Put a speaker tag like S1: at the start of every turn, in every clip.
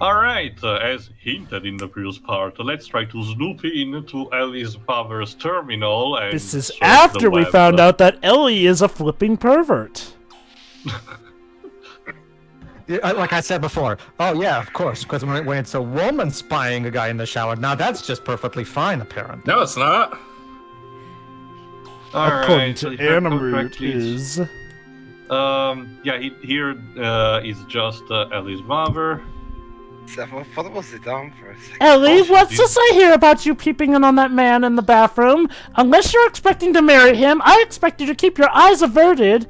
S1: Alright, as hinted in the previous part, let's try to snoop into Elly's father's terminal and
S2: This is
S1: search
S2: after
S1: the
S2: we
S1: web.
S2: found out that Elly is a flipping pervert.
S3: Like I said before, oh yeah, of course, because when it's a woman spying a guy in the shower, now that's just perfectly fine, apparently.
S4: No, it's not.
S2: According
S1: so
S2: to
S1: if I remember
S2: Animroot
S1: correctly,
S2: is...
S1: here is just Elly's mother.
S5: So what was it on for a second?
S2: Elly, what's this I hear about you peeping in on that man in the bathroom? Unless you're expecting to marry him, I expect you to keep your eyes averted.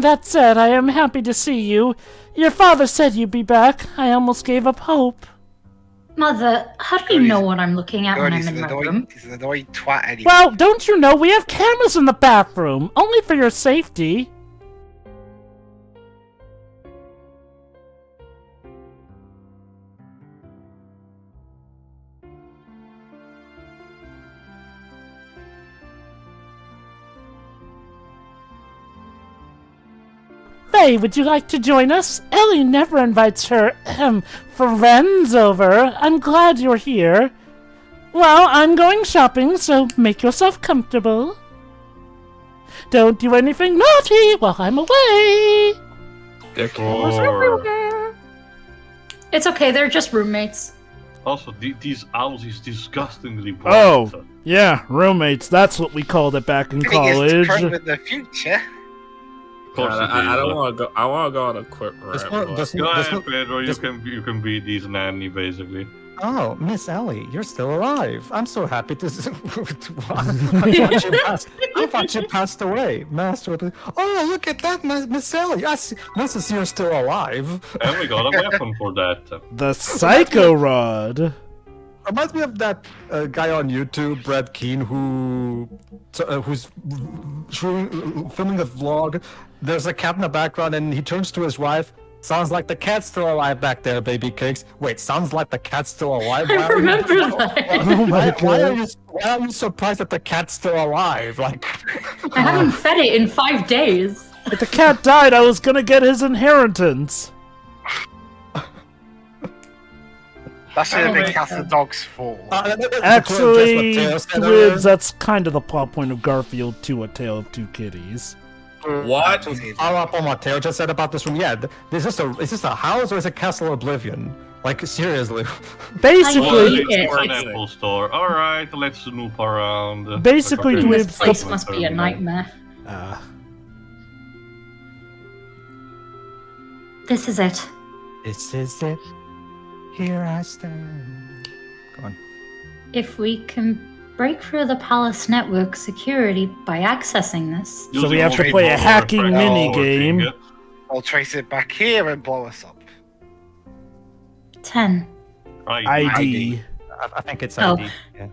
S2: That said, I am happy to see you. Your father said you'd be back. I almost gave up hope.
S6: Mother, how do you know what I'm looking at when I'm in my room?
S5: He's an annoying twat anyway.
S2: Well, don't you know we have cameras in the bathroom, only for your safety. Faye, would you like to join us? Elly never invites her, friends over. I'm glad you're here. Well, I'm going shopping, so make yourself comfortable. Don't do anything naughty while I'm away.
S6: It's okay, they're just roommates.
S1: Also, this house is disgustingly bright.
S2: Oh, yeah, roommates. That's what we called it back in college.
S5: From the future.
S4: I don't want to go. I want to go on a quick rant.
S1: Go ahead, Pedro. You can be this nanny, basically.
S3: Oh, Miss Elly, you're still alive. I'm so happy to. I thought you passed away, Master. Oh, look at that, Miss Elly. Nice to see you're still alive.
S1: And we got a weapon for that.
S2: The Psycho Rod.
S3: Reminds me of that guy on YouTube, Brad Keen, who's filming a vlog. There's a cat in the background, and he turns to his wife. Sounds like the cat's still alive back there, baby cakes. Wait, sounds like the cat's still alive?
S6: I remember that.
S3: Why are you surprised that the cat's still alive? Like,
S6: I haven't fed it in 5 days.
S2: If the cat died, I was gonna get his inheritance.
S5: That should have been Cat the Dog's fault.
S2: Actually, Twibs, that's kind of the plot point of Garfield 2, A Tale of Two Kitties.
S4: What?
S3: Follow up on what Taylor just said about this room. Yeah, is this a house or is it Castle Oblivion? Like, seriously.
S2: Basically,
S1: it's an Apple store. Alright, let's snoop around.
S2: Basically,
S6: This place must be a nightmare. This is it.
S3: This is it. Here I stand. Go on.
S6: If we can break through the palace network security by accessing this.
S2: So we have to play a hacking minigame.
S5: I'll trace it back here and blow us up.
S6: 10.
S2: ID.
S3: I think it's
S6: Oh.
S3: ID. Yeah.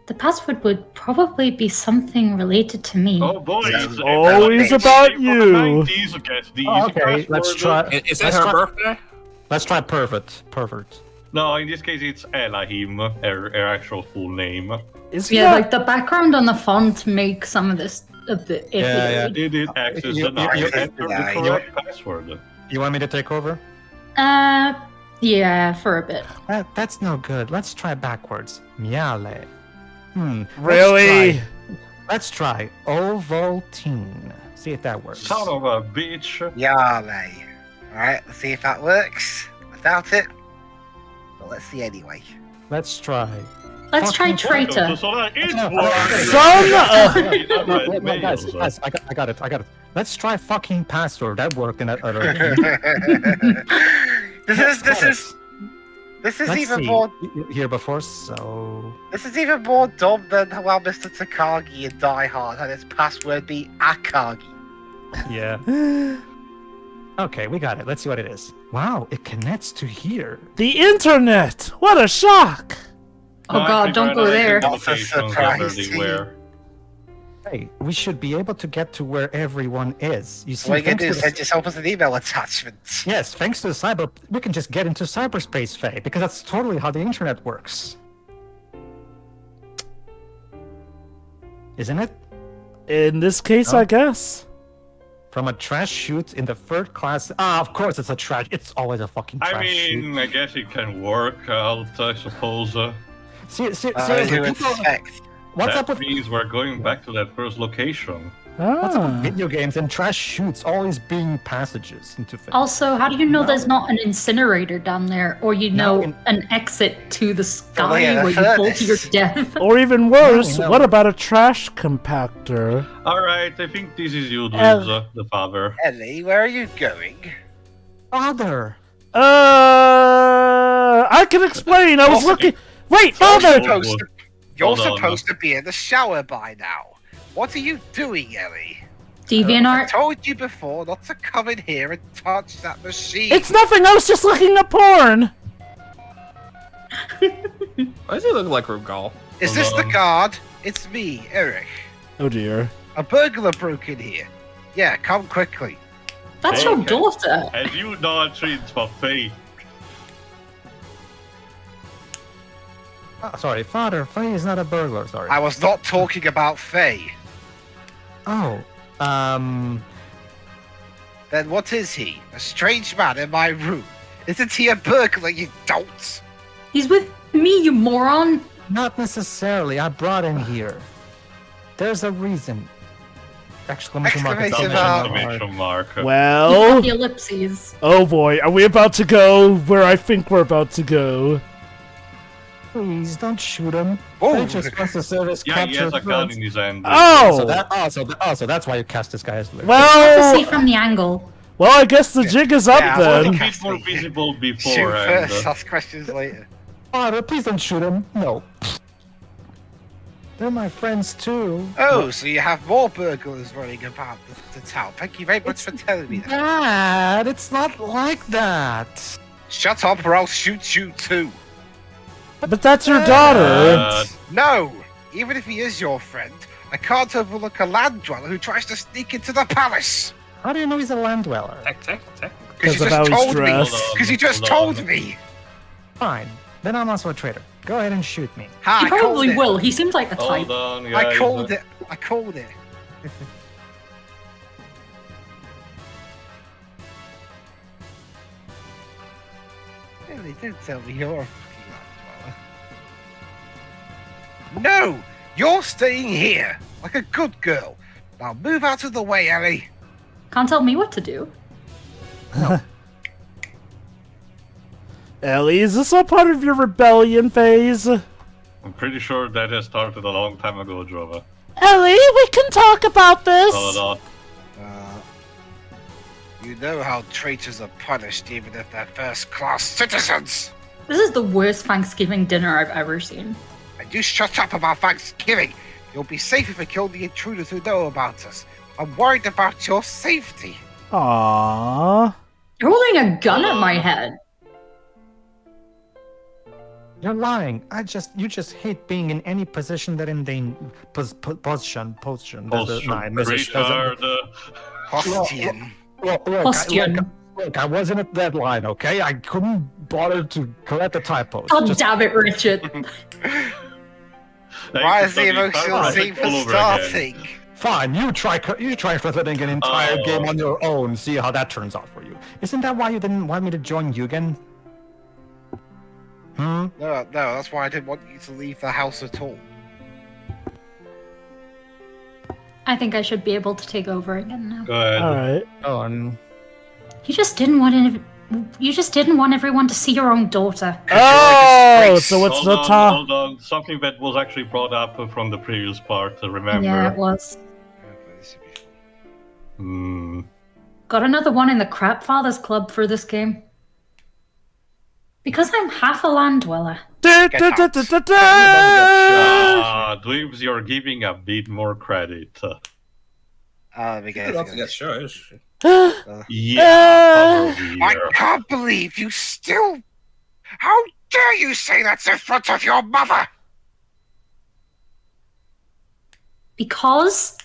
S6: The password would probably be something related to me.
S1: Oh boy,
S2: It's always about you.
S3: Okay, let's try.
S4: Is it her birthday?
S3: Let's try pervert.
S1: No, in this case it's Elahim, her actual full name.
S6: Yeah, like the background on the font makes some of this a bit iffy.
S3: Yeah.
S1: Did it access the correct password?
S3: You want me to take over?
S6: Yeah, for a bit.
S3: That's no good. Let's try backwards. Miale.
S2: Really?
S3: Let's try Ovaltine. See if that works.
S1: Son of a bitch.
S5: Yale. Alright, let's see if that works. I doubt it. But let's see anyway.
S3: Let's try.
S6: Let's try traitor.
S3: Guys, I got it. Let's try fucking password. That worked in that other.
S5: This is
S3: Let's
S5: even
S3: see.
S5: more.
S3: Here before, so.
S5: This is even more dumb than how Mr. Takagi in Die Hard had his password be Akagi.
S3: Yeah. Okay, we got it. Let's see what it is. Wow, it connects to here.
S2: The internet! What a shock!
S6: Oh god, don't go there.
S5: That's a surprise.
S3: Hey, we should be able to get to where everyone is. You see,
S5: What you can
S3: thanks
S5: do
S3: to
S5: is send yourself as an email attachment.
S3: yes, thanks to the cyber, we can just get into cyberspace, Faye, because that's totally how the internet works. Isn't it?
S2: In this case, I guess.
S3: from a trash chute in the third class. Ah, of course it's a trash. It's always a fucking trash
S1: I mean, I guess it can work out, I suppose.
S3: Seriously,
S5: You
S3: people,
S5: expect.
S3: what's up
S1: That
S3: with
S1: means we're going back to that first location.
S3: what's up with
S2: Ah.
S3: video games and trash chutes always being passages into things?
S6: Also, how do you know there's not an incinerator down there, or you know
S3: in-
S6: an exit to the sky
S5: Oh, yeah, the
S6: where you fall to your
S5: furnace.
S6: death?
S2: Or even worse,
S3: No.
S2: what about a trash compactor?
S1: Alright, I think this is you, Dweebs, the father.
S5: Elly, where are you going?
S3: Father.
S2: I can explain. I was
S5: Also-
S2: looking. Wait,
S5: You're
S2: Father.
S5: You're
S1: Hold on.
S5: supposed to be in the shower by now. What are you doing, Elly? I
S6: DeviantArt.
S5: told you before not to come in here and touch that machine.
S2: It's nothing. I was just looking at porn.
S4: Why does he look like Rugal?
S5: Is
S1: Hold
S5: this the
S1: on.
S5: guard? It's me, Eric.
S2: Oh dear.
S5: A burglar broke in here. Yeah, come quickly.
S6: That's your
S1: Okay.
S6: daughter.
S1: And you not treat for fate.
S3: Sorry, Father. Faye is not a burglar. Sorry.
S5: I was not talking about Faye.
S3: Oh,
S5: Then what is he? A strange man in my room. Isn't he a burglar, you dolt?
S6: He's with me, you moron.
S3: not necessarily. I brought him here. There's a reason. Exclamation mark!
S5: Exclamation
S1: Exclamation mark.
S2: Well.
S6: The ellipses.
S2: Oh boy, are we about to go where I think we're about to go?
S3: Please don't shoot him.
S5: Oh.
S3: Faye just wants to serve his
S1: Yeah, he has
S3: captured
S1: a gun
S3: goods.
S1: in his hand.
S2: Oh.
S3: So that's why you cast this guy as the
S6: To
S2: Well.
S6: see from the angle.
S2: Well, I guess the jig is up
S5: Yeah,
S1: It was a
S2: then.
S1: bit more visible
S5: Shoot
S1: before. And,
S5: first, ask questions later.
S3: Father, please don't shoot him. No. They're my friends too.
S5: Oh, so you have more burglars running about the town. Thank you very much for telling me that.
S3: Dad, it's not like that.
S5: Shut up or I'll shoot you too.
S2: But that's your daughter.
S5: No! Even if he is your friend, I can't overlook a land dweller who tries to sneak into the palace.
S3: How do you know he's a land dweller?
S4: Tech.
S5: Because you
S2: Because of how
S5: just
S2: he's
S5: told me.
S2: dressed.
S5: Because you just
S1: Hold on.
S5: told me.
S3: Fine. Then I'm also a traitor. Go ahead and shoot me.
S5: Ha,
S6: He
S5: I called
S6: probably
S5: it.
S6: will. He seems like the type.
S1: Hold on,
S5: I
S1: guys.
S5: called it. I called it. Really, don't tell me you're a fucking land dweller. No! You're staying here, like a good girl. Now move out of the way, Elly.
S6: Can't tell me what to do.
S2: Ellie, is this all part of your rebellion phase?
S1: I'm pretty sure that has started a long time ago, Jova.
S2: Ellie, we can talk about this.
S1: Hold on.
S5: You know how traitors are punished even if they're first-class citizens.
S6: This is the worst Thanksgiving dinner I've ever seen.
S5: And you shut up about Thanksgiving. You'll be safe if we kill the intruders who know about us. I'm worried about your safety.
S2: Aww.
S6: You're holding a gun at my head.
S3: You're lying. You just hate being in any position that in the position. There's a nine. There's a- there's a-
S1: Richard,
S5: Hostian.
S3: Look, I wasn't at that line, okay? I couldn't bother to correct the typos.
S6: God
S3: Just-
S6: damn it, Richard.
S5: Why is the emotional
S1: Alright,
S5: scene for
S1: all over again.
S5: starting?
S3: Fine, you try translating an entire
S1: Oh.
S3: game on your own. See how that turns out for you. Isn't that why you didn't want me to join Yugen?
S5: No, that's why I didn't want you to leave the house at all.
S6: I think I should be able to take over again now.
S1: Go ahead.
S2: Alright.
S3: Oh, and
S6: You just didn't want everyone to see your own daughter.
S2: Oh,
S5: disgrace.
S2: so it's
S1: Hold
S2: the
S1: on,
S2: top.
S1: hold on. Something that was actually brought up from the previous part, remember?
S6: Yeah, it was.
S1: Hmm.
S6: Got another one in the Crap Fathers Club for this game. Because I'm half a land dweller.
S1: Dweebs, you're giving a bit more credit.
S5: Let me get it.
S4: Sure.
S1: Yeah,
S5: I can't believe you still. How dare you say that's in front of your mother?
S6: Because...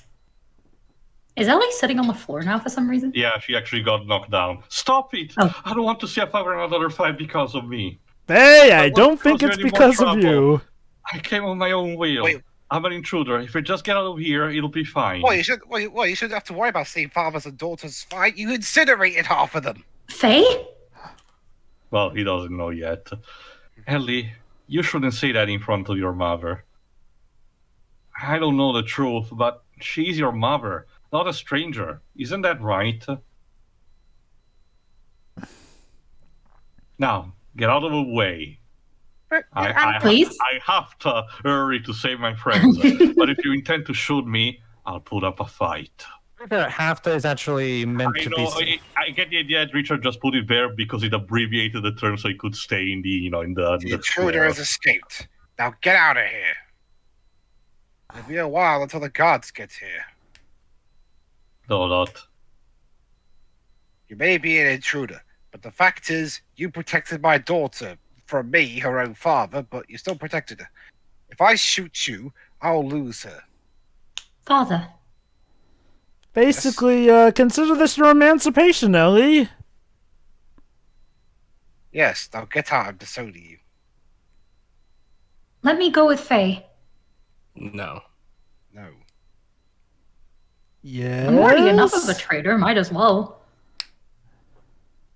S6: Is Elly sitting on the floor now for some reason?
S1: Yeah, she actually got knocked down. Stop it!
S6: Oh.
S1: I don't want to see a father and another fight because of me.
S2: Hey, I
S1: won't
S2: don't think
S1: cause you
S2: it's
S1: any more
S2: because of
S1: trouble.
S2: you.
S1: I came on my own will.
S5: Wait,
S1: I'm an intruder. If we just get out of here, it'll be fine.
S5: Well, you shouldn't have to worry about seeing fathers and daughters fight. You incinerated half of them.
S6: Faye?
S1: Well, he doesn't know yet. Elly, you shouldn't say that in front of your mother. I don't know the truth, but she's your mother, not a stranger. Isn't that right? Now, get out of the way.
S6: Please?
S1: I have to hurry to save my friends. But if you intend to shoot me, I'll put up a fight.
S3: Have to is actually meant
S1: I
S3: to
S1: know.
S3: be.
S1: I get the idea that Richard just put it there because it abbreviated the term so he could stay in the
S5: The intruder
S1: square.
S5: has escaped. Now get out of here. It'll be a while until the guards get here.
S1: No, not.
S5: You may be an intruder, but the fact is, you protected my daughter from me, her own father, but you still protected her. If I shoot you, I'll lose her.
S6: Father.
S2: Basically, consider this your emancipation, Elly.
S5: Yes, now get out, I'm disowning you.
S6: Let me go with Faye.
S4: No.
S5: No.
S2: Yes.
S6: I'm already enough of a traitor, might as well.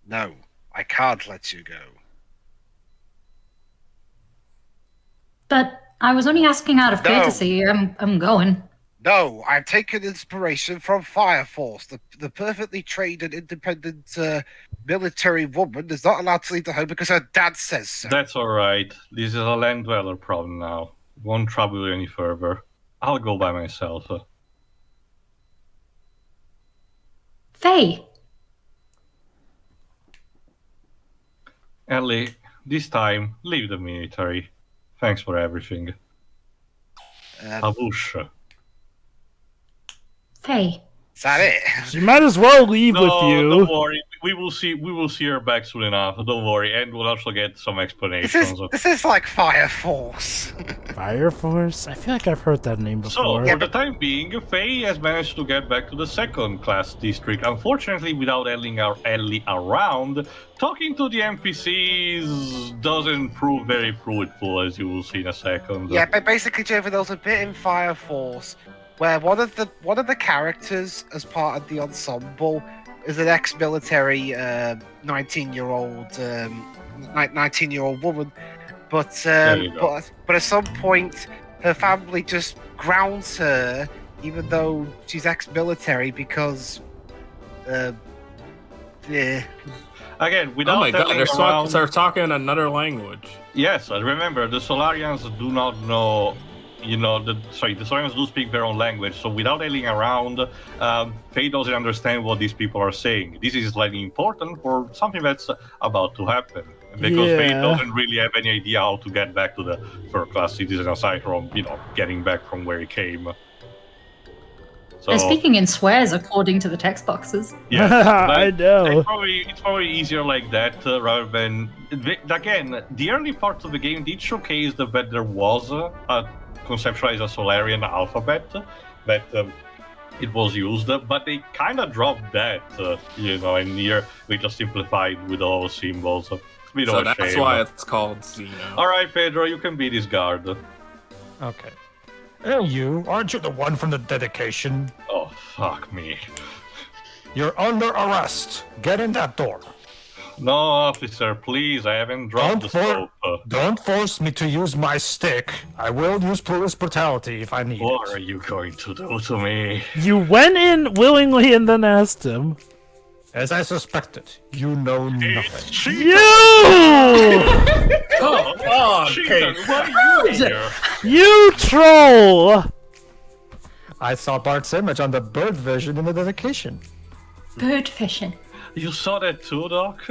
S5: No, I can't let you go.
S6: But I was only asking out of
S5: No.
S6: courtesy. I'm going.
S5: No, I've taken inspiration from Fire Force. The perfectly trained and independent military woman is not allowed to leave the home because her dad says so.
S1: That's alright. This is a land dweller problem now. It won't trouble you any further. I'll go by myself.
S6: Faye.
S1: Elly, this time, leave the military. Thanks for everything. Abush.
S6: Faye.
S5: Is that it?
S2: She might as well leave
S1: No,
S2: with
S1: don't
S2: you.
S1: worry. We will see her back soon enough. Don't worry, and we'll also get some explanations.
S5: This is like Fire Force.
S2: Fire Force? I feel like I've heard that name
S1: So,
S2: before.
S1: for the time being, Faye has managed to get back to the second-class district. Unfortunately, without Elly around, talking to the NPCs doesn't prove very fruitful, as you will see in a second.
S5: Yeah, but basically, Javen, there was a bit in Fire Force where one of the characters as part of the ensemble is an ex-military 19-year-old woman, but at some point her family just grounds her, even though she's ex-military, because
S1: Again, without
S4: Oh my god,
S1: telling around,
S4: they're talking another language.
S1: Yes, I remember the Solarians do not know. The Solarians do speak their own language, so without Elly around, Faye doesn't understand what these people are saying. This is slightly important for something that's about to happen, because Faye doesn't really have any idea how to get back to the third-class citizen aside from, getting back from where he came. So,
S6: They're speaking in swears according to the text boxes.
S1: yeah,
S2: I know.
S1: It's probably easier like that rather than... Again, the early parts of the game did showcase that there was a conceptualized a Solarian alphabet that it was used, but they kind of dropped that, and here we just simplified with all symbols. So
S4: That's why it's called Xeno.
S1: Alright, Pedro, you can be this guard.
S3: Okay. Hey, you, aren't you the one from the dedication?
S1: Oh, fuck me.
S3: You're under arrest. Get in that door.
S1: No, officer, please, I haven't dropped the soap.
S3: Don't force me to use my stick. I will use police brutality if I need
S1: What
S3: it.
S1: are you going to do to me?
S2: You went in willingly and then asked him.
S3: As I suspected, you know nothing.
S2: You!
S4: Come on,
S1: Citan,
S4: Kate.
S1: what are you here?
S2: You troll!
S3: I saw Bart's image on the bird vision in the dedication.
S6: Bird fishing.
S1: You saw that too, Doc?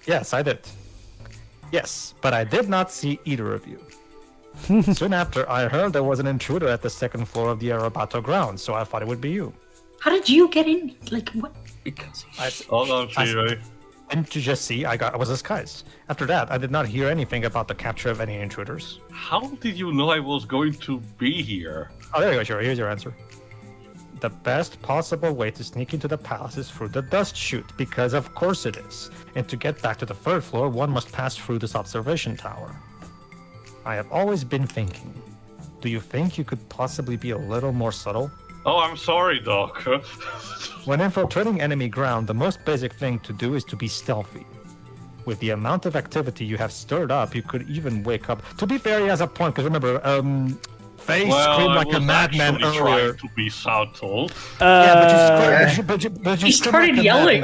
S3: Yes, I did. Yes, but I did not see either of you. Soon after, I heard there was an intruder at the second floor of the Arabato grounds, so I thought it would be you.
S6: How did you get in? Like, what?
S4: Because
S1: Hold on, Chiro.
S3: Didn't you just see? I was disguised. After that, I did not hear anything about the capture of any intruders.
S1: How did you know I was going to be here?
S3: Oh, there you go, sure. Here's your answer. The best possible way to sneak into the palace is through the dust chute, because of course it is. And to get back to the third floor, one must pass through this observation tower. I have always been thinking, do you think you could possibly be a little more subtle?
S1: Oh, I'm sorry, Doc.
S3: When infiltrating enemy ground, the most basic thing to do is to be stealthy. With the amount of activity you have stirred up, you could even wake up. To be fair, he has a point, because remember, Faye screamed like a madman earlier.
S1: Trying to be subtle.
S6: He started yelling.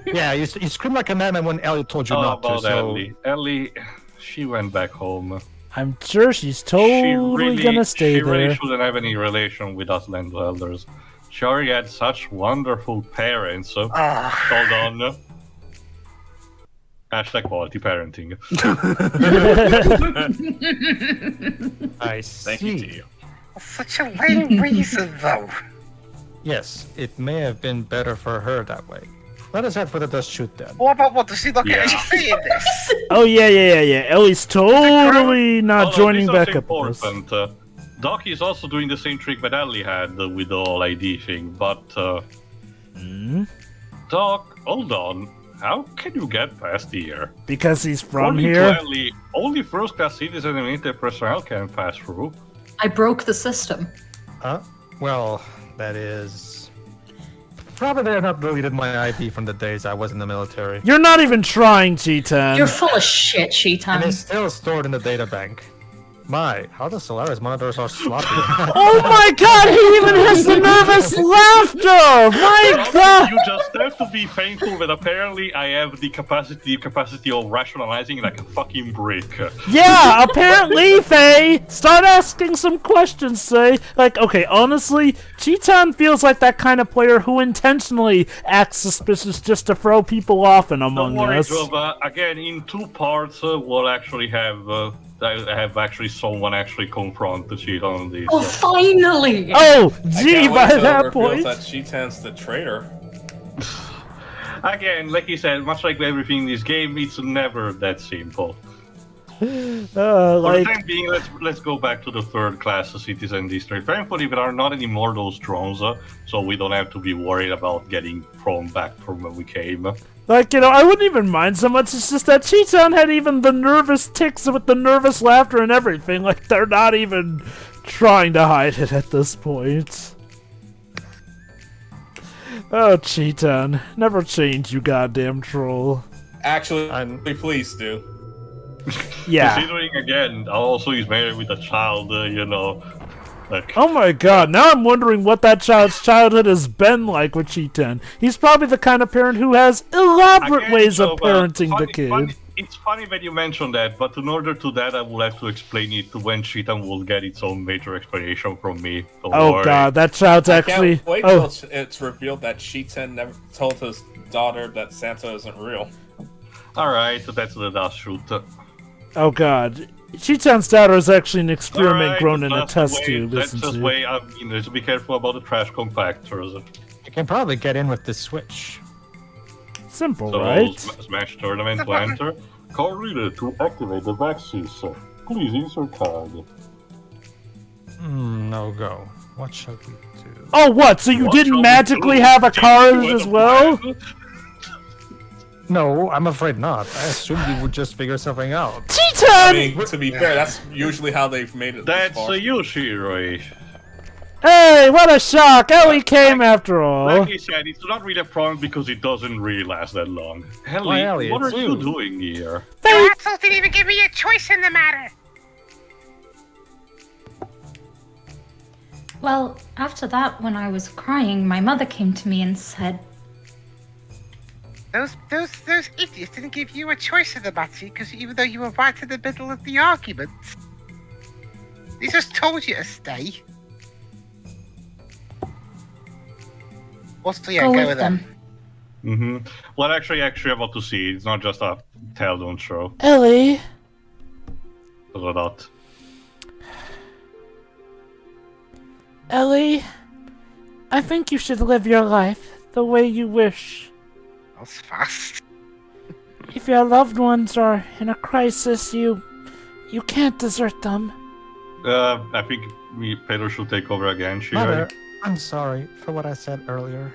S3: Yeah, you screamed like a madman when Elly told you not to. So...
S1: Elly. Elly, she went back home.
S2: I'm sure she's totally gonna stay there.
S1: She really shouldn't have any relation with us land dwellers. She already had such wonderful parents. Hold on. Hashtag quality parenting.
S3: I see.
S4: Thank you to you.
S5: Such a lame reason, though.
S3: Yes, it may have been better for her that way. Let us head for the dust chute then.
S5: What about what? Does he look at anything in this?
S2: Oh, yeah. Ellie's totally not joining back up with us.
S1: Important. Doc is also doing the same trick that Elly had with the whole ID thing, but... Doc, hold on. How can you get past here?
S2: Because he's from
S1: According
S2: here?
S1: to Elly, only first-class citizen and military personnel can pass through.
S6: I broke the system.
S3: Well, that is... Probably they have not deleted my ID from the days I was in the military.
S2: You're not even trying, Citan.
S6: You're full of shit, Citan.
S3: And it's still stored in the data bank. My, how the Solaris monitors are sloppy.
S2: Oh my god, he even has the nervous laughter! My god!
S1: You just have to be thankful that apparently I have the capacity of rationalizing like a fucking brick.
S2: Yeah, apparently, Faye! Start asking some questions, say. Like, okay, honestly, Citan feels like that kind of player who intentionally acts suspicious just to throw people off in Among
S1: Don't worry,
S2: Us.
S1: Drova. Again, in 2 parts, we'll actually have... I have actually someone actually confront the cheat on these.
S6: Oh, finally!
S2: Oh, gee, by that point.
S4: That Citan's the traitor.
S1: Again, like you said, much like everything in this game, it's never that simple. For the time being, let's go back to the third-class citizen district. Thankfully, there are not any more those drones, so we don't have to be worried about getting thrown back from where we came.
S2: Like, I wouldn't even mind so much. It's just that Citan had even the nervous tics with the nervous laughter and everything. Like, they're not even trying to hide it at this point. Oh, Citan. Never change, you goddamn troll.
S4: Actually, please do.
S2: Yeah.
S1: Considering, again, also he's married with a child, Like,
S2: oh my god, now I'm wondering what that child's childhood has been like with Citan. He's probably the kind of parent who has elaborate ways of parenting the kid.
S1: It's funny that you mentioned that, but in order to that, I will have to explain it to when Citan will get its own major explanation from me. Don't worry.
S2: God, that child's actually...
S4: Can't wait till it's revealed that Citan never told his daughter that Santa isn't real.
S1: Alright, so that's the dust shoot.
S2: Oh god. Citan's daughter is actually an experiment grown in a test tube,
S1: Let's
S2: isn't
S1: just
S2: she?
S1: wait. Let's be careful about the trash compactors.
S3: You can probably get in with this switch.
S2: Simple,
S1: So,
S2: right?
S1: Smash tournament to enter. Call reader to activate the vaccines. Please insert card.
S3: No go. What shall we do?
S2: Oh, what? So you didn't magically have a card as well?
S3: No, I'm afraid not. I assumed you would just figure something out.
S2: Citan!
S4: I mean, to be fair, that's usually how they've made it.
S1: That's
S4: this far.
S1: Yoshiroi.
S2: Hey, what a shock! Elly came after all.
S1: Like he said, it's not really a problem because it doesn't really last that long. Elly, what are you doing here?
S5: You assholes didn't even give me a choice in the matter.
S6: Well, after that, when I was crying, my mother came to me and said,
S5: Those idiots didn't give you a choice in the matter, because even though you were right in the middle of the argument, they just told you to stay. Also, yeah,
S6: go
S5: go
S6: with them.
S1: Mm-hmm. Well, actually about to see. It's not just a tell-don't show.
S2: Elly.
S1: Or not.
S2: Elly, I think you should live your life the way you wish.
S5: That's fast.
S2: If your loved ones are in a crisis, you can't desert them.
S1: I think Pedro should take over again.
S3: Mother, I'm sorry for what I said earlier.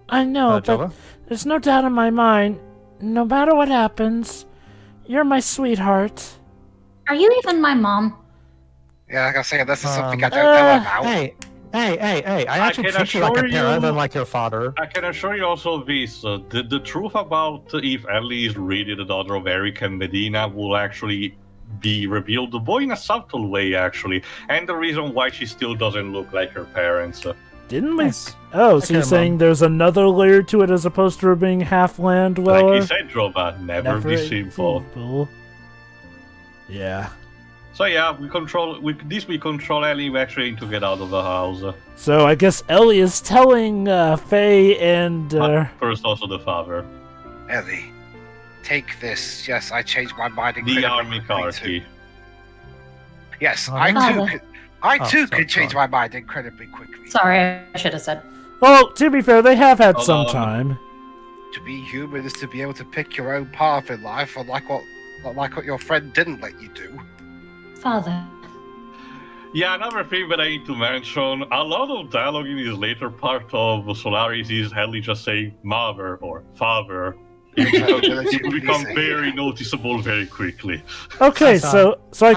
S2: I know, but
S3: Jova?
S2: there's no doubt in my mind, no matter what happens, you're my sweetheart.
S6: Are you even my mom?
S5: Yeah, like I say, this is something I
S2: Uh,
S5: don't know about.
S3: Hey, I actually
S1: can
S3: treat you like a
S1: assure
S3: parent
S1: you-
S3: and like your father.
S1: I can assure you also this: the truth about if Elly is really the daughter of Eric and Medina will actually be revealed, but in a subtle way, actually, and the reason why she still doesn't look like her parents.
S2: Didn't we?
S3: Nice.
S2: Oh, so
S3: Okay,
S2: you're saying
S3: Mom.
S2: there's another layer to it as opposed to her being half land
S1: Like
S2: dweller?
S1: you said, Droba, never be simple.
S2: Yeah.
S1: So yeah, we control Elly. We actually need to get out of the house.
S2: So I guess Elly is telling Faye and
S1: But first, also the father,
S5: Elly, take this. Yes, I changed my mind.
S1: the
S5: incredibly
S1: army
S5: quickly
S1: car
S5: too.
S1: key.
S5: Yes,
S3: Father?
S5: I
S3: Oh,
S5: too
S3: sorry,
S5: could change
S3: sorry.
S5: my mind incredibly quickly.
S6: Sorry, I should have said.
S2: well, to be fair, they have had
S1: Hold
S2: some
S1: on.
S2: time.
S5: To be human is to be able to pick your own path in life, unlike what your friend didn't let you do.
S6: Father.
S1: Yeah, another thing that I need to mention: a lot of dialogue in this later part of Solaris is Elly just saying "mother" or "father." It will become very noticeable very quickly.
S2: Okay,
S3: Sasa.
S2: so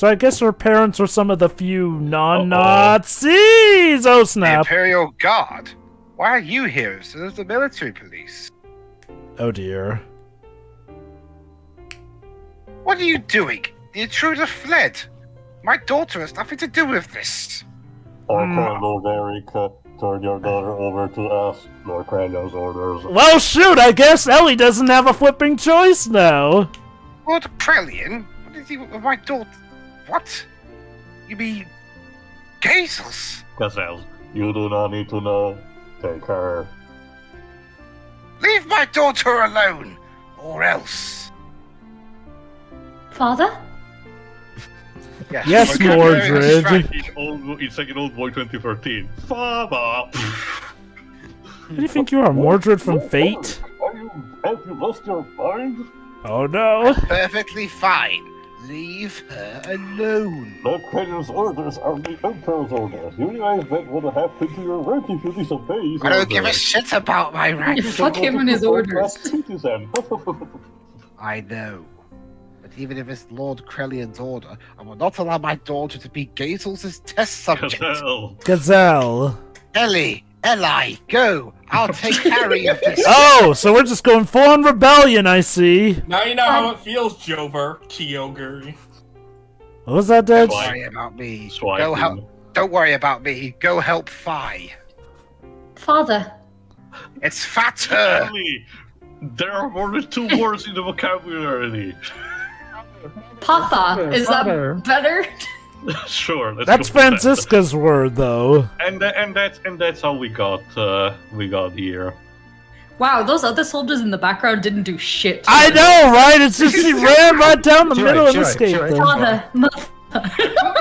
S2: I guess her parents were some of the few non-Nazis. Oh
S5: The
S2: snap!
S5: Imperial Guard? Why are you here instead of the military police?
S2: Oh dear.
S5: What are you doing? The intruder fled. My daughter has nothing to do with this.
S1: Okay, Lord Eric, turn your daughter over to us. Lord Cranio's orders.
S2: Well, shoot! I guess Elly doesn't have a flipping choice now.
S5: Lord Krelian? What is he with my daughter? What? You mean Gazels?
S1: Gazelle, you do not need to know. Take her.
S5: Leave my daughter alone, or else.
S6: Father?
S2: Yes,
S5: we're
S2: Mordred.
S5: very distracted.
S1: It's like an old boy 2013. Father!
S2: Who do you think you are, Mordred from Fate?
S1: Have you lost your mind?
S2: Oh no!
S5: Perfectly fine. Leave her alone.
S1: Lord Cranio's orders are the Emperor's orders. You realize that would happen to your rank if you disobey his
S5: I don't give a
S1: orders.
S5: shit about my rank.
S6: Fuck him and his orders.
S1: Citizen.
S5: I know. But even if it's Lord Krelian's order, I will not allow my daughter to be Gazels' test subject.
S1: Gazelle.
S2: Gazelle.
S5: Elly, go. I'll take carry of this.
S2: Oh, so we're just going full on rebellion, I see.
S4: Now you know how it feels, Jover, Kyogre.
S2: What was that, Dad?
S5: Don't worry about me.
S1: Swiping.
S5: Go help. Don't worry about me. Go help Fi.
S6: Father.
S5: It's fatter.
S1: Elly, there are more than 2 words in the vocabulary.
S6: Papa. Is
S3: Father.
S6: that better?
S1: Sure, let's
S2: That's
S1: go with that.
S2: Francisca's word, though.
S1: And that's how we got here.
S6: Wow, those other soldiers in the background didn't do shit.
S2: I know, right? It's just he ran right down the middle of the skate
S3: sure.
S2: thing.
S6: Father.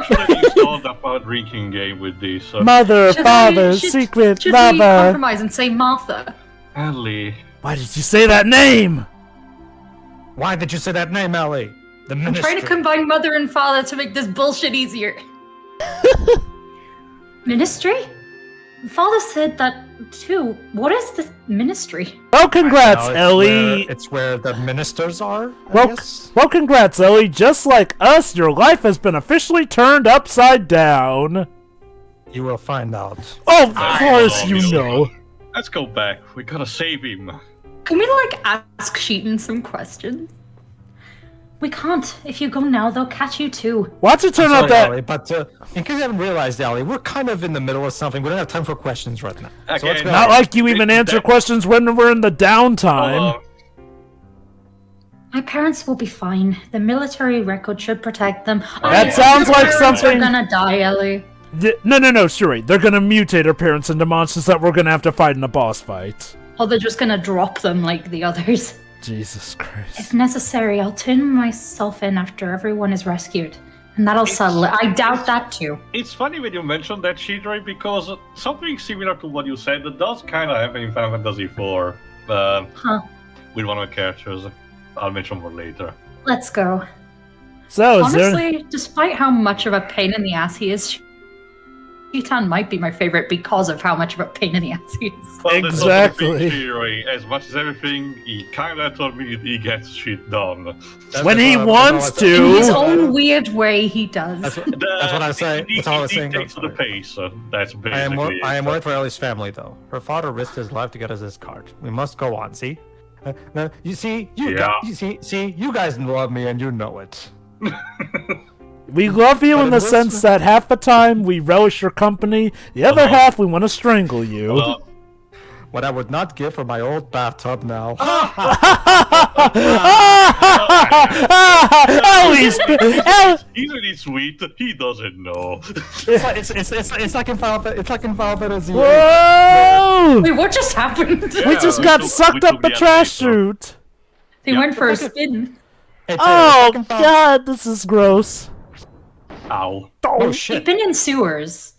S1: Should have installed a drinking game with this.
S2: Mother,
S6: Should
S2: father,
S6: we-
S2: secret
S6: Should we
S2: lover.
S6: compromise and say Martha?
S1: Elly.
S2: Why did you say that name?
S3: Why did you say that name, Elly? The
S6: I'm
S3: ministry.
S6: trying to combine mother and father to make this bullshit easier. Ministry? Father said that too. What is the ministry?
S2: Well, congrats,
S3: No,
S2: Elly.
S3: It's where the ministers are, I
S2: Well,
S3: guess.
S2: well, congrats, Elly. Just like us, your life has been officially turned upside down.
S3: You will find out.
S2: Oh, of course you know.
S1: Let's go back. We gotta save him.
S6: Can we ask Citan some questions? We can't. If you go now, they'll catch you too.
S2: Watch it turn
S3: Sorry,
S2: out that.
S3: Elly, but in case you haven't realized, Elly, we're kind of in the middle of something. We don't have time for questions right now. So let's
S1: Again,
S3: go.
S2: Not like you even answer questions when we're in the downtime.
S6: My parents will be fine. The military record should protect them.
S2: That sounds like
S6: Parents
S2: something-
S6: are gonna die, Ellie.
S2: No, sure. They're gonna mutate our parents into monsters that we're gonna have to fight in a boss fight.
S6: Or they're just gonna drop them like the others.
S2: Jesus Christ.
S6: If necessary, I'll turn myself in after everyone is rescued. And that'll settle it. I doubt that too.
S1: It's funny when you mentioned that, Shidrai, because something similar to what you said that does kind of happen in Final Fantasy IV with one of the characters. I'll mention more later.
S6: Let's go.
S2: So, is there...
S6: Honestly, despite how much of a pain in the ass he is, Citan might be my favorite because of how much of a pain in the ass he is.
S1: Well,
S2: Exactly.
S1: As much as everything, he kind of told me he gets shit done.
S2: When he wants
S6: In
S2: to.
S6: his own weird way, he does.
S3: That's what I say. That's all I was saying.
S1: Takes the pace. That's basically.
S3: I am worried for Ellie's family, though. Her father risked his life to get us this card. We must go on. See? Now, you see, you guys love me, and you know it.
S2: We love you
S3: But
S2: in
S3: in
S2: the
S3: this-
S2: sense that half the time we relish your company, the other half we want to strangle you.
S3: What I would not give for my old bathtub now.
S1: Isn't it sweet? He doesn't know.
S3: It's like in Final Fantasy.
S2: Whoa!
S6: Wait, what just happened?
S2: We just
S1: we
S2: got
S1: took-
S2: sucked
S1: we
S2: up
S1: took
S2: the
S1: the
S2: trash
S1: elevator.
S2: chute.
S6: They went for a spin.
S2: Oh god, this is gross.
S1: Ow.
S3: Oh
S6: They've
S3: shit!
S6: been in sewers.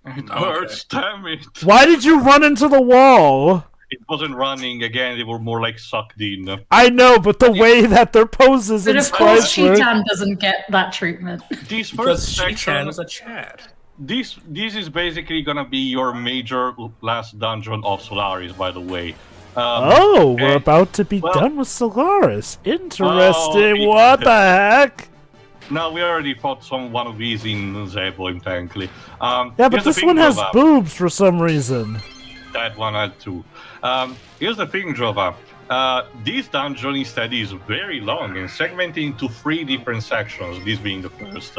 S1: It hurts, damn it.
S2: Why did you run into the wall?
S1: It wasn't running again, they were more like sucked in.
S2: I know, but the way that their poses
S6: But
S2: in
S6: of course,
S2: Chrysler.
S6: Shitan doesn't get that treatment.
S1: This
S4: Because
S1: first section,
S4: Citan is a Chad.
S1: this is basically gonna be your major last dungeon of Solaris, by the way.
S2: Oh, we're
S1: okay.
S2: about to be
S1: Well-
S2: done with Solaris. Interesting.
S1: Oh,
S2: What the heck?
S1: No, we already fought one of these in Zeboim, thankfully.
S2: Yeah, but
S1: here's the
S2: this
S1: thing,
S2: one has
S1: Jova.
S2: boobs for some reason.
S1: That one had too. Here's the thing, Jova. This dungeon instead is very long and segmented into 3 different sections, this being the first.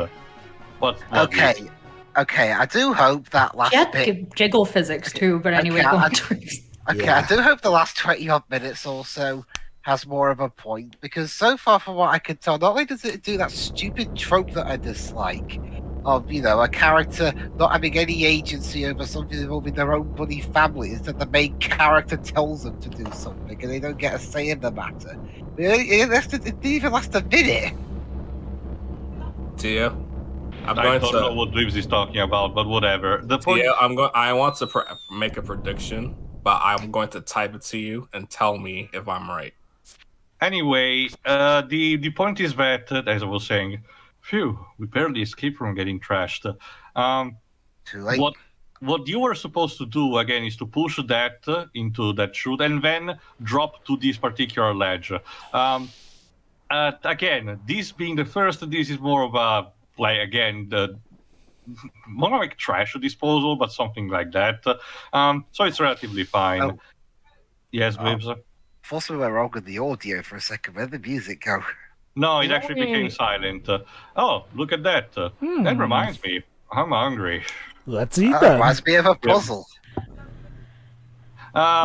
S1: What
S5: Okay, I do hope that last
S6: Jet
S5: bit.
S6: jiggle physics too, but anyway,
S5: Okay,
S6: go
S5: I-
S6: on to
S5: Okay,
S2: Yeah.
S5: I do hope the last 20 odd minutes or so has more of a point, because so far, from what I can tell, not only does it do that stupid trope that I dislike of, a character not having any agency over something involving their own bloody family, is that the main character tells them to do something and they don't get a say in the matter. It didn't even last a minute.
S4: Tia, I'm
S1: I
S4: going
S1: don't know what Dibs is talking about, but whatever. The point
S4: Tia, I want to make a prediction, but I'm going to type it to you and tell me if I'm right.
S1: Anyway, the point is that, as I was saying, phew, we barely escaped from getting trashed.
S5: Too late.
S1: What you were supposed to do again is to push that into that chute and then drop to this particular ledge. Again, this being the first, this is more of a more like trash disposal, but something like that. So it's relatively fine.
S5: Oh.
S1: Yes, Bibs.
S5: Thought we were wrong with the audio for a second. Where'd the music go?
S1: No, it actually became silent. Oh, look at that. That reminds me. I'm hungry.
S2: Let's eat
S5: That
S2: them.
S5: reminds me of a puzzle.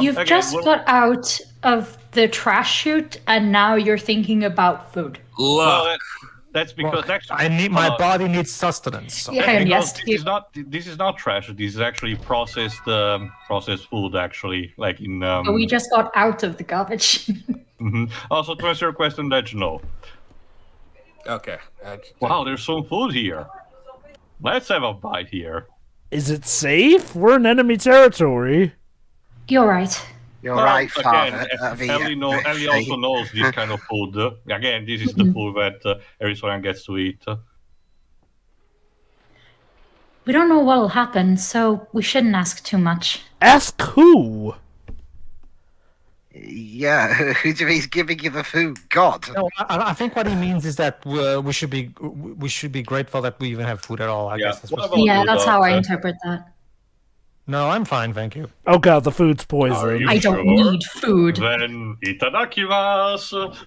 S6: You've
S1: again,
S6: just
S1: we'll-
S6: got out of the trash chute, and now you're thinking about food.
S4: Look,
S1: Well, that's because actually,
S3: My body needs sustenance. So.
S6: Yeah,
S1: that's
S6: and
S1: because
S6: yes,
S1: this is not trash. This is actually processed food. Actually, like in.
S6: but we just got out of the garbage.
S1: Mhm. Also, to answer your question, that no.
S4: okay.
S1: Wow, there's some food here. Let's have a bite here.
S2: Is it safe? We're in enemy territory.
S6: You're right.
S5: You're
S1: Well,
S5: right,
S1: again,
S5: Father.
S1: Elly also knows this kind of food. Again, this is the food that Arizona gets to eat.
S6: We don't know what'll happen, so we shouldn't ask too much.
S2: Ask who?
S5: Yeah, who do you mean he's giving you the food? God.
S3: No, I think what he means is that we should be grateful that we even have food at all. I guess. That's
S1: What
S3: what-
S1: about
S6: Yeah,
S1: you,
S6: that's how I
S1: Doctor?
S6: interpret that.
S3: No, I'm fine, thank you.
S2: Oh god, the food's
S1: Are
S2: poison.
S1: you
S6: I don't
S1: sure?
S6: need food.
S1: Then itadakimasu.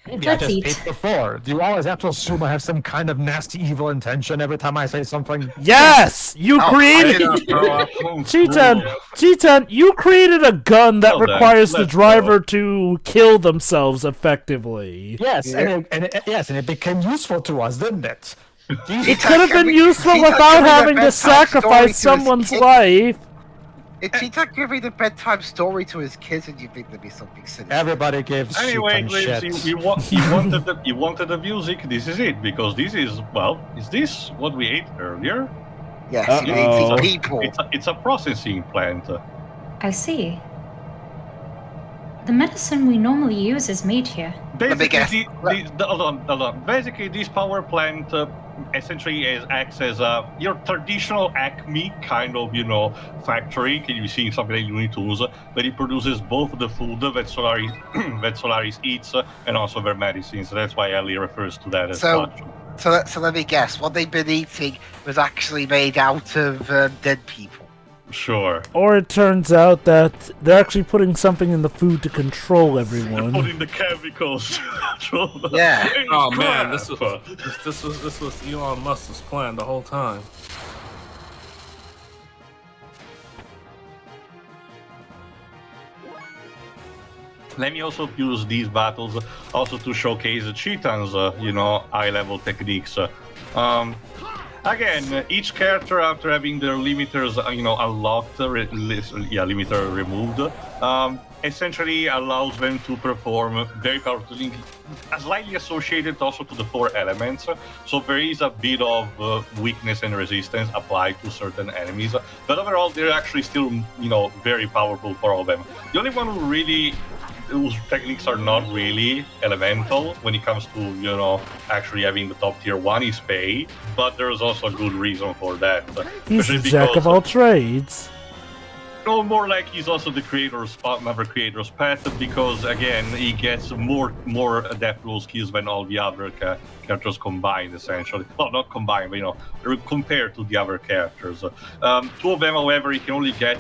S3: Maybe I
S6: Let's
S3: just
S6: eat.
S3: ate before. Do you always have to assume I have some kind of nasty, evil intention every time I say something?
S2: Yes! You
S5: Oh,
S2: created... Citan, Citan, you created a gun that
S1: Well then,
S2: requires the
S1: let's
S2: driver
S1: go.
S2: to kill themselves effectively.
S3: Yes, and it became useful to us, didn't it?
S2: It could have been useful
S5: Citan,
S2: without
S5: give me
S2: having
S5: that
S2: to
S5: bedtime story
S2: sacrifice
S5: to his
S2: someone's
S5: kid.
S2: life.
S5: If Cheetah giving the bedtime story to his kids, and you think there'd be something sinister?
S3: Everybody gives
S1: Anyway,
S3: shit on
S1: Liz,
S3: shit.
S1: you wanted the music. This is it because this is is this what we ate earlier?
S5: Yes, you
S2: Uh-oh.
S5: eating people.
S1: It's a processing plant.
S6: I see. The medicine we normally use is made here.
S5: me
S1: Basically,
S5: guess.
S1: hold on. Basically, this power plant essentially acts as your traditional Acme kind of, factory. Can you see something like Looney Tunes? But it produces both the food that Solaris that Solaris eats and also their medicines. That's why Elly refers to that as
S5: So-
S1: such.
S5: So let me guess. What they've been eating was actually made out of dead people.
S1: Sure.
S2: Or it turns out that they're actually putting something in the food to control everyone.
S1: Putting the chemicals.
S5: Yeah.
S4: Oh man,
S1: Crap.
S4: this was Elon Musk's plan the whole time.
S1: Let me also use these battles also to showcase Citan's, high-level techniques. Again, each character after having their limiters, unlocked, limiter removed, essentially allows them to perform very powerful, slightly associated also to the 4 elements. So there is a bit of weakness and resistance applied to certain enemies, but overall they're actually still, very powerful for all of them. The only one whose techniques are not really elemental when it comes to, actually having the top tier 1 is Pei, but there's also a good reason for that.
S2: He's the
S1: Especially
S2: jack of
S1: because-
S2: all trades.
S1: No, more like he's also the another creator's pet, because again he gets more adaptable skills than all the other characters combined, essentially. Well, not combined, but compared to the other characters. 2 of them, however, he can only get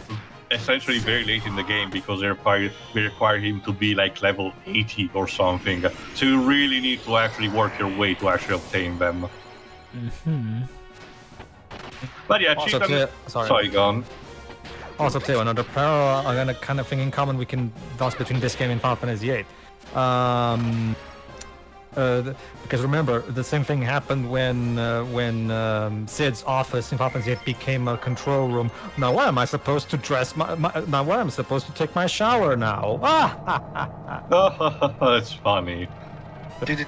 S1: essentially very late in the game because they require him to be like level 80 or something. So you really need to actually work your way to actually obtain them.
S2: Mm-hmm.
S1: But yeah,
S3: Also,
S1: Citan.
S3: sorry.
S1: Sorry, gone.
S3: Also, too, another parallel, kind of thing in common we can toss between this game and Final Fantasy VIII. Because remember, the same thing happened when Sid's office in Final Fantasy VIII became a control room. Now, where am I supposed to dress now, where am I supposed to take my shower now?
S1: That's funny.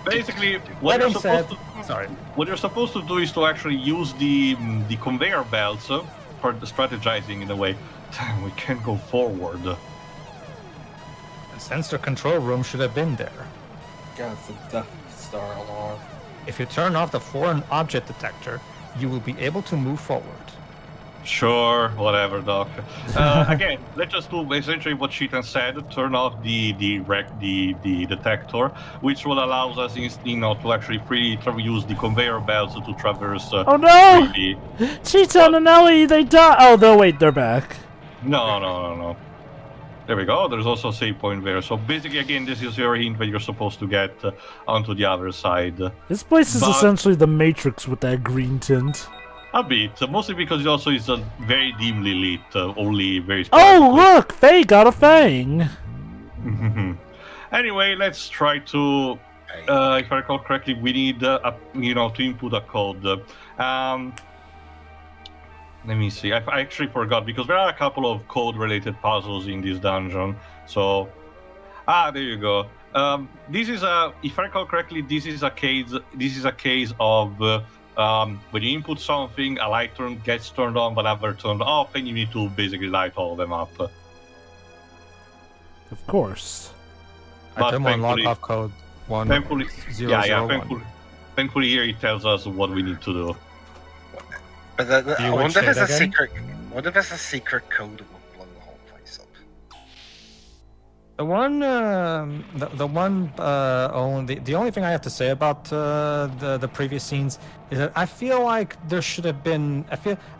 S1: Basically, what you're supposed to do is to actually use the conveyor belts for the strategizing in a way. Damn, we can't go forward.
S3: The sensor control room should have been there.
S4: God, it's a Death Star alarm.
S3: If you turn off the foreign object detector, you will be able to move forward.
S1: Sure, whatever, Doc. Again, let's just do essentially what Citan said: turn off the detector, which will allow us, to actually freely use the conveyor belts to traverse.
S2: Oh no!
S1: freely.
S2: Citan and Elly, they die. Oh no, wait, they're back.
S1: No. There we go. There's also a save point there. So basically, again, this is your hint that you're supposed to get onto the other side.
S2: This place is
S1: But-
S2: essentially the Matrix with that green tint.
S1: A bit, mostly because it also is very dimly lit, only very.
S2: Oh look, Faye got a fang.
S1: Anyway, let's try to. If I recall correctly, we need to input a code. Let me see. I actually forgot because there are a couple of code-related puzzles in this dungeon. So, there you go. This is if I recall correctly, this is a case. This is a case of when you input something, a light gets turned on, but never turned off, and you need to basically light all of them up.
S2: Of course.
S1: But
S3: Item on
S1: thankfully-
S3: log-off code 1.
S1: Thankfully,
S3: 001.
S1: thankfully here it tells us what we need to do.
S5: But
S3: Do you
S5: I
S3: wish
S5: wonder if
S3: that
S5: there's a
S3: again?
S5: secret. What if there's a secret code that will blow the whole place up?
S3: The only thing I have to say about the previous scenes is that I feel like there should have been.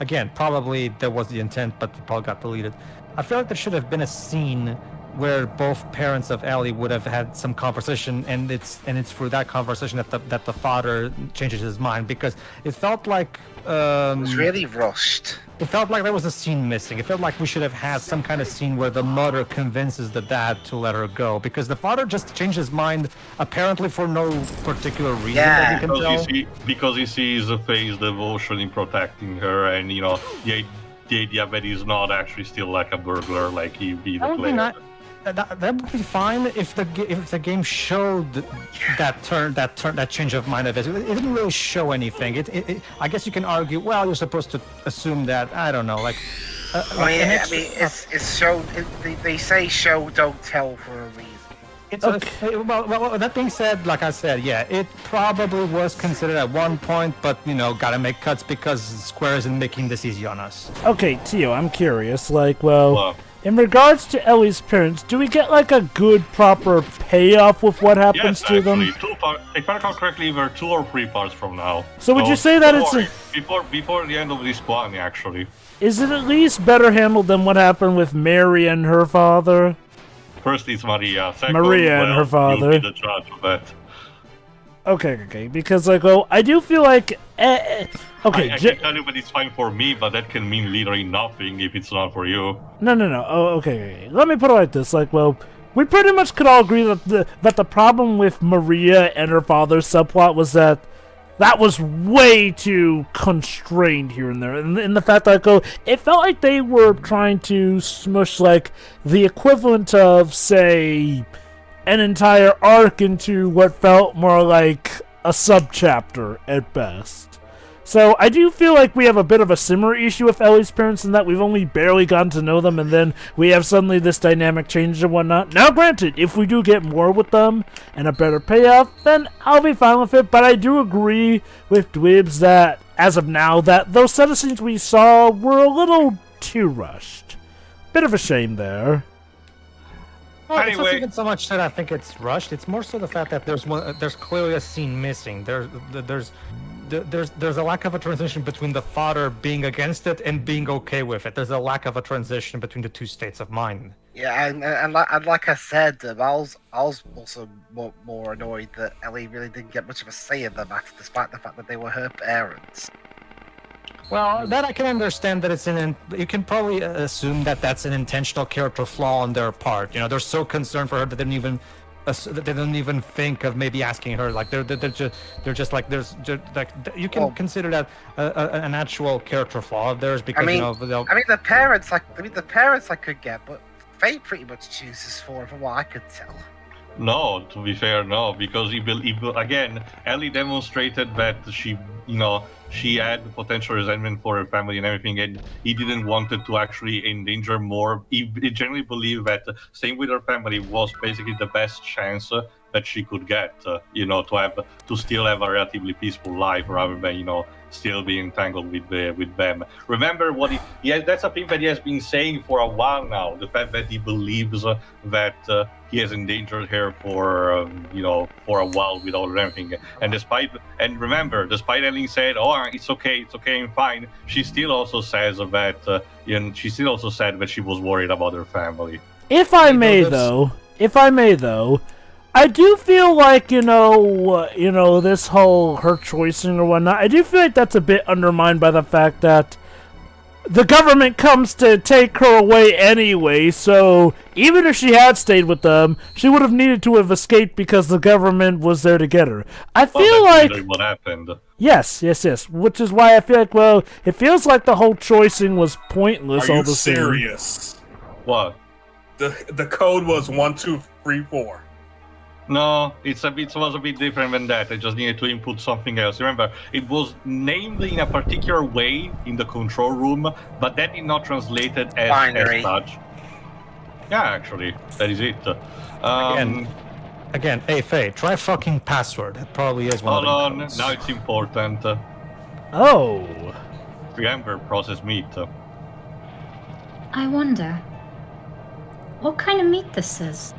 S3: Again, probably there was the intent, but it probably got deleted. I feel like there should have been a scene where both parents of Elly would have had some conversation, and it's through that conversation that the father changes his mind, because it felt like
S5: It was really rushed.
S3: it felt like there was a scene missing. It felt like we should have had some kind of scene where the mother convinces the dad to let her go, because the father just changed his mind apparently for no particular reason that you can tell.
S1: Because he sees Faye's devotion in protecting her, and the idea that he's not actually still like a burglar, like he be the
S3: That would be
S1: player.
S3: nice. That would be fine if the game showed that change of mind of it. It didn't really show anything. I guess you can argue, well, you're supposed to assume that. I don't know, like.
S5: It's show. They say show don't tell for a reason.
S3: It's well, that being said, like I said, yeah, it probably was considered at one point, but gotta make cuts because Square isn't making this easy on us.
S2: Okay, Tio, I'm curious. In regards to Elly's parents, do we get like a good, proper payoff with what happens to them?
S1: Yes, actually, 2 parts. If I recall correctly, we're 2 or 3 parts from now.
S2: So would you say that it's
S1: before the end of this one, actually?
S2: Is it at least better handled than what happened with Mary and her father?
S1: First is Maria. Second,
S2: Maria and her father.
S1: You'll be the judge of that.
S2: Okay, because I do feel like
S1: I can tell you that it's fine for me, but that can mean literally nothing if it's not for you.
S2: No. Oh, okay. Let me put it like this. We pretty much could all agree that the problem with Maria and her father's subplot was that was way too constrained here and there. And the fact that it felt like they were trying to smush the equivalent of, say, an entire arc into what felt more like a subchapter at best. So I do feel like we have a bit of a similar issue with Elly's parents in that we've only barely gotten to know them, and then we have suddenly this dynamic change and whatnot. Now granted, if we do get more with them and a better payoff, then I'll be fine with it, but I do agree with Dwibs that, as of now, that those set of scenes we saw were a little too rushed. Bit of a shame there.
S3: Well, it's not
S1: Anyway.
S3: even so much that I think it's rushed. It's more so the fact that there's clearly a scene missing. There's a lack of a transition between the father being against it and being okay with it. There's a lack of a transition between the two states of mind.
S5: Yeah, and like I said, I was also more annoyed that Elly really didn't get much of a say in the matter, despite the fact that they were her parents.
S3: Well, that I can understand that you can probably assume that that's an intentional character flaw on their part. They're so concerned for her that they don't even think of maybe asking her. They're just like you can consider that an actual character flaw of theirs because
S5: the parents I could get, but Faye pretty much chooses for from what I could tell.
S1: No, to be fair, no, because again, Elly demonstrated that she had potential resentment for her family and everything, and he didn't want it to actually endanger more. He genuinely believed that staying with her family was basically the best chance that she could get, to still have a relatively peaceful life rather than, still being entangled with them. Remember that's a thing that he has been saying for a while now, the fact that he believes that he has endangered her for a while with all and everything. And remember, despite Elly said, "Oh, it's okay, I'm fine," she still also says that said that she was worried about her family.
S2: If I may though, I do feel like, this whole her choicing or whatnot, I do feel like that's a bit undermined by the fact that the government comes to take her away anyway, so even if she had stayed with them, she would have needed to have escaped because the government was there to get her. I feel like...
S1: Literally what happened.
S2: Yes, which is why I feel like, it feels like the whole choicing was pointless all the same.
S4: Are you serious?
S1: What?
S4: The code was 1, 2, 3, 4.
S1: No, it was a bit different than that. I just needed to input something else. Remember, it was named in a particular way in the control room, but that did not translate it as such. Yeah, actually, that is it.
S3: Again, hey Faye, try fucking password. It probably is one
S1: Hold
S3: of the
S1: on, now it's important.
S2: Oh.
S1: Remember, processed meat.
S6: I wonder what kind of meat this is.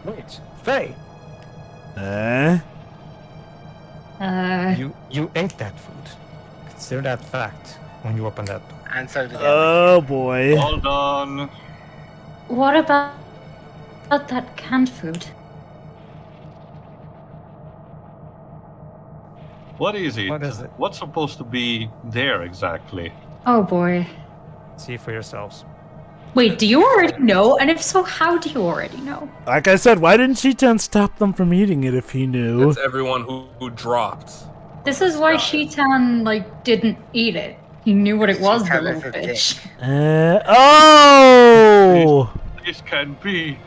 S3: Wait, Faye. You ate that food. Consider that fact when you open that door.
S5: And so did
S2: Oh boy.
S1: Hold on.
S6: What about that canned food?
S1: What is it?
S3: What is it?
S1: What's supposed to be there exactly?
S6: Oh boy.
S3: See for yourselves.
S6: Wait, do you already know? And if so, how do you already know?
S2: Like I said, why didn't Citan stop them from eating it if he knew?
S4: That's everyone who dropped.
S6: This is why Citan, didn't eat it. He knew what it was, the little bitch.
S2: Oh!
S1: This can be.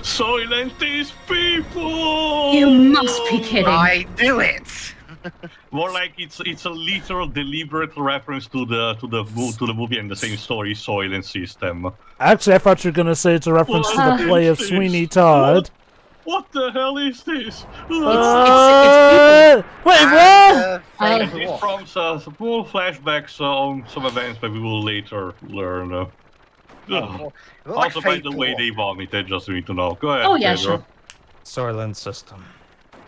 S1: Silent these people!
S6: You must be kidding.
S5: I knew it.
S1: More like it's a literal deliberate reference to the movie and the same story, Silent System.
S2: Actually, I thought you were gonna say it's a reference to the play of Sweeney Todd.
S1: What the hell is this?
S2: Wait, what?
S1: It prompts small flashbacks on some events that we will later learn. Also, by the way, they vomited, just need to know. Go ahead,
S6: Oh, yeah,
S1: Pedro.
S6: sure.
S3: Soylent System.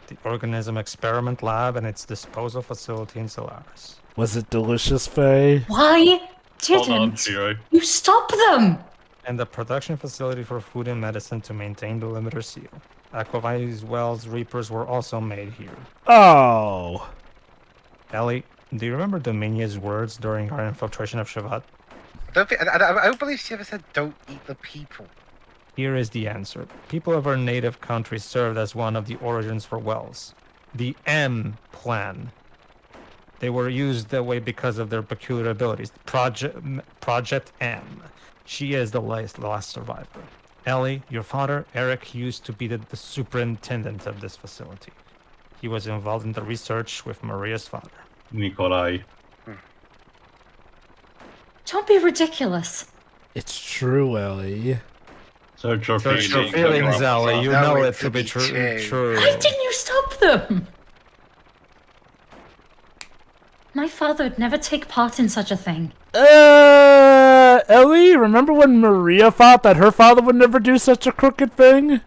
S3: The organism experiment lab and its disposal facility in Solaris.
S2: Was it delicious, Faye?
S6: Why
S1: Hold on,
S6: didn't
S1: Chiri.
S6: you stop them?
S3: And the production facility for food and medicine to maintain the limiter seal. Aquavi's Wells Reapers were also made here.
S2: Oh.
S3: Elly, do you remember Dominia's words during our infiltration of Shavat?
S5: I don't believe she ever said, "Don't eat the people."
S3: Here is the answer. People of our native country served as one of the origins for Wells. The M plan. They were used that way because of their peculiar abilities. Project M. She is the last survivor. Elly, your father, Eric, used to be the superintendent of this facility. He was involved in the research with Maria's father.
S1: Nikolai.
S6: Don't be ridiculous.
S2: It's true, Elly.
S1: Search your
S3: Search your
S1: feelings.
S3: feelings, Elly. You
S5: Know
S3: know
S5: it
S3: it to be true.
S6: Why didn't you stop them? My father would never take part in such a thing.
S2: Elly, remember when Maria thought that her father would never do such a crooked thing?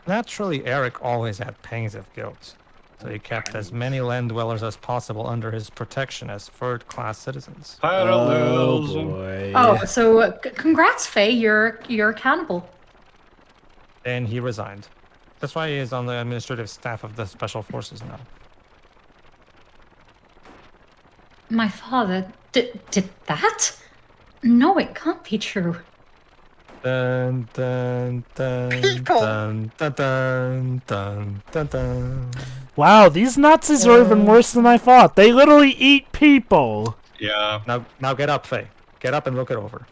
S3: Naturally, Eric always had pangs of guilt, so he kept as many land dwellers as possible under his protection as third-class citizens.
S1: Parallels.
S2: boy.
S6: Oh, so congrats, Faye. You're accountable.
S3: And he resigned. That's why he is on the administrative staff of the Special Forces now.
S6: My father did that? No, it can't be true.
S3: Dun, dun, dun,
S5: People!
S3: dun, dun, dun, dun, dun, dun.
S2: Wow, these Nazis are even worse than I thought. They literally eat people.
S1: Yeah.
S3: Now get up, Faye. Get up and look it over.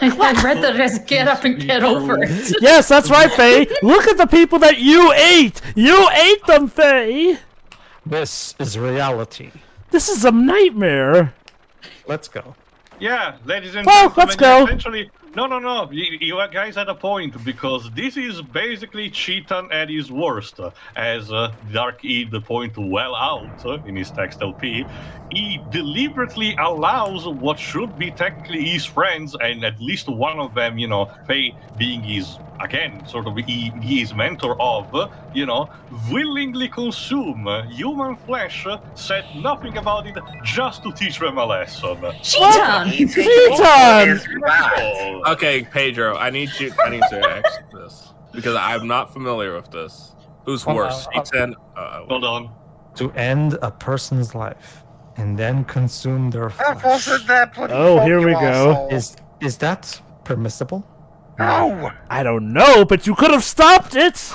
S6: I read that as get up and get over it.
S2: Yes, that's right, Faye. Look at the people that you ate. You ate them, Faye.
S3: This is reality.
S2: This is a nightmare.
S3: Let's go.
S1: Yeah, ladies and
S2: Well,
S1: gentlemen,
S2: let's go.
S1: Essentially, no. You guys had a point, because this is basically Citan at his worst. As Dark E the point well out in his text LP, he deliberately allows what should be technically his friends, and at least one of them, Faye being his, again, sort of his mentor of, willingly consume human flesh, said nothing about it, just to teach them a lesson.
S6: Citan!
S2: Citan!
S4: Okay, Pedro, I need to ask this because I'm not familiar with this. Who's worse, Citan?
S1: Hold on.
S3: To end a person's life and then consume their
S5: That
S3: flesh.
S5: wasn't their bloody
S2: Oh,
S5: fault,
S2: here
S5: you
S2: we go.
S5: arsehole.
S3: Is that permissible?
S5: No!
S2: I don't know, but you could have stopped it.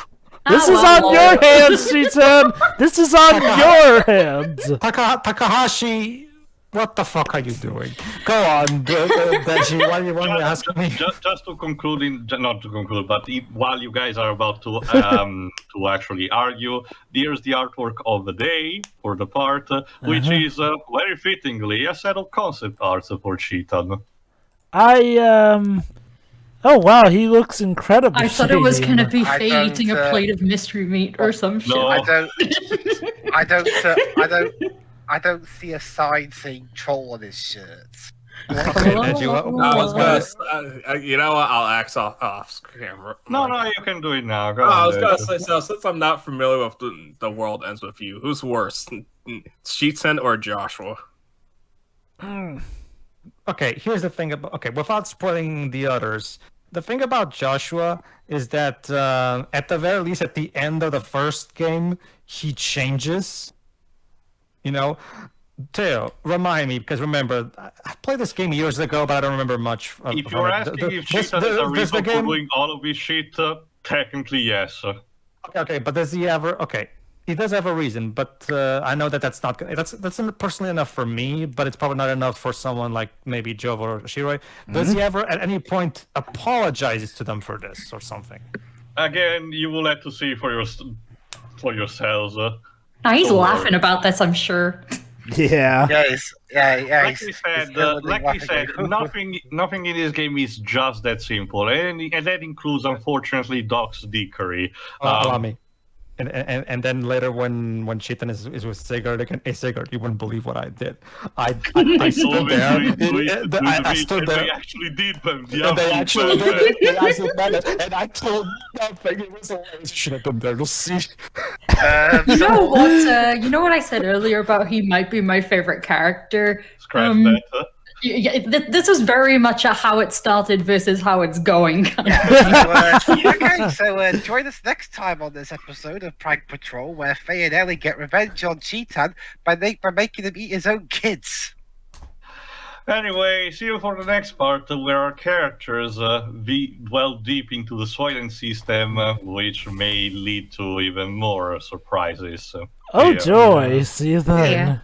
S2: This is
S6: well.
S2: on your hands, Citan. This is on your hands.
S3: Takahashi, what the fuck are you doing? Go on, Deji, what do you want to ask me?
S1: Just to conclude, not to conclude, but while you guys are about to to actually argue, there's the artwork of the day for the part, which is very fittingly a set of concept arts for Citan.
S2: Oh wow, he looks incredible.
S6: I thought it was
S2: shady.
S6: gonna be
S5: I
S6: Faye
S5: don't,
S6: eating a plate of mystery meat or some shit.
S1: No.
S5: I don't see a sign saying troll on his shirts.
S3: Okay, Deji,
S4: I was gonna, you know what? I'll ask off camera.
S1: No, you can do it now. Go
S4: I
S1: on,
S4: was gonna
S1: Dave.
S4: say, so since I'm not familiar with the world ends with you, who's worse, Citan or Joshua?
S3: Okay, here's the thing about without spoiling the others, the thing about Joshua is that at the very least at the end of the first game he changes. Teo, remind me, because remember I played this game years ago, but I don't remember much.
S1: If you're asking if Citan is a reason for doing all of this shit, technically yes.
S3: Okay, but does he ever? Okay, he does have a reason, but I know that's not. That's personally enough for me, but it's probably not enough for someone like maybe Jovo or Shiroi. Does he ever, at any point, apologizes to them for this or something?
S1: again, you will have to see for yourselves.
S6: Now he's
S1: Don't
S6: laughing
S1: worry.
S6: about this, I'm sure.
S2: Yeah.
S1: Like we said, nothing in this game is just that simple, and that includes, unfortunately, Doc's dickery.
S3: Allow me. And then later when Citan is with Sigurd again, hey Sigurd, you wouldn't believe what I did. I stood there. I stood there.
S1: They actually did, but
S3: They actually did it. They actually did it. And I told nothing. It was hilarious. You should have been there to see.
S6: You know what? You know what I said earlier about he might be my favorite character.
S1: Scratch that.
S6: Yeah, this is very much a how it started versus how it's going. Kind of.
S5: Okay, so join us next time on this episode of Prank Patrol, where Faye and Ellie get revenge on Citan by making him eat his own kids.
S1: Anyway, see you for the next part, where our characters dwell deep into the Soylent system, which may lead to even more surprises.
S2: Oh
S1: Yeah.
S2: joy, see you then.
S6: Yeah.